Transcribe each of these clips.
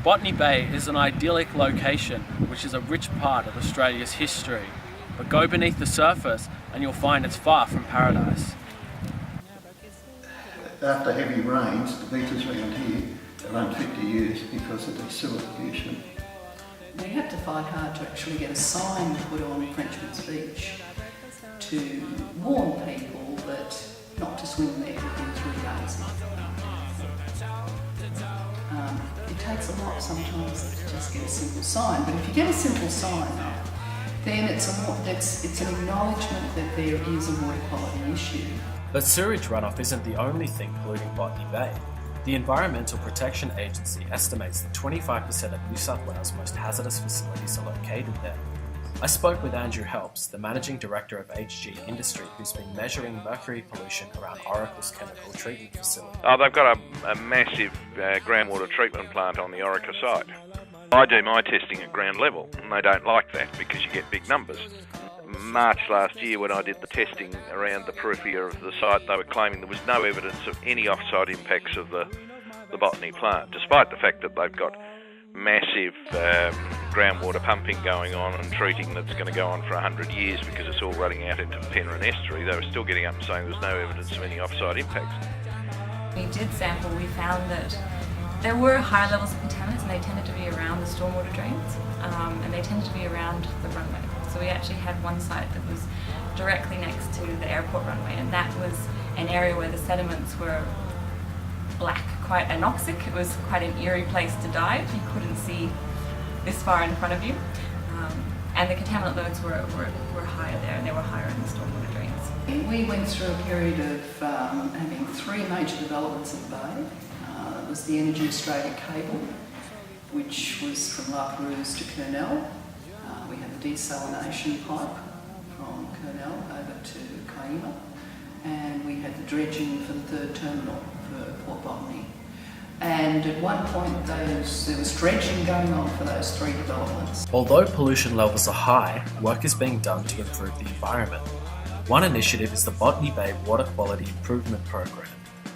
Botany Bay is an idyllic location which is a rich part of Australia's history, but go beneath the surface and you'll find it's far from paradise. After heavy rains, the beaches around here are unfit to use because of the sewer pollution. We had to fight hard to actually get a sign put on Frenchman's Beach to warn people that not to swim there within 3 days. It takes a lot sometimes to just get a simple sign, but if you get a simple sign, then it's an acknowledgement that there is a water quality issue. But sewage runoff isn't the only thing polluting Botany Bay. The Environmental Protection Agency estimates that 25% of New South Wales' most hazardous facilities are located there. I spoke with Andrew Helps, the Managing Director of HG Industry, who's been measuring mercury pollution around Oracle's chemical treatment facility. They've got a massive groundwater treatment plant on the Orica site. I do my testing at ground level, and they don't like that because you get big numbers. March last year, when I did the testing around the periphery of the site, they were claiming there was no evidence of any off-site impacts of the Botany plant, despite the fact that they've got massive groundwater pumping going on and treating that's going to go on for 100 years because it's all running out into the Penryn estuary. They were still getting up and saying there was no evidence of any off-site impacts. We did sample, we found that there were higher levels of contaminants and they tended to be around the stormwater drains and they tended to be around the runway. So we actually had one site that was directly next to the airport runway, and that was an area where the sediments were black, quite anoxic. It was quite an eerie place to dive. You couldn't see this far in front of you. And the contaminant loads were higher there, and they were higher in the stormwater drains. We went through a period of having 3 major developments in the bay. It was the Energy Australia cable, which was from La Perouse to Kurnell. We had the desalination pipe from Kurnell over to Kiama, and we had the dredging for the 3rd terminal for Port Botany. And at one point there was dredging going on for those 3 developments. Although pollution levels are high, work is being done to improve the environment. One initiative is the Botany Bay Water Quality Improvement Program.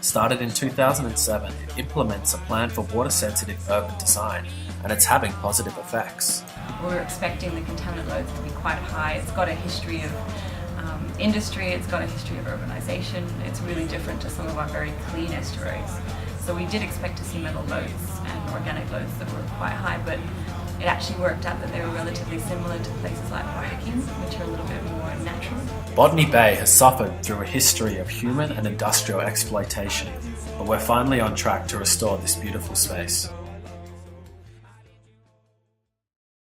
Started in 2007, it implements a plan for water-sensitive urban design, and it's having positive effects. We're expecting the contaminant loads to be quite high. It's got a history of industry, it's got a history of urbanisation. It's really different to some of our very clean estuaries. So we did expect to see metal loads and organic loads that were quite high, but it actually worked out that they were relatively similar to places like Waihaking, which are a little bit more natural. Botany Bay has suffered through a history of human and industrial exploitation, but we're finally on track to restore this beautiful space.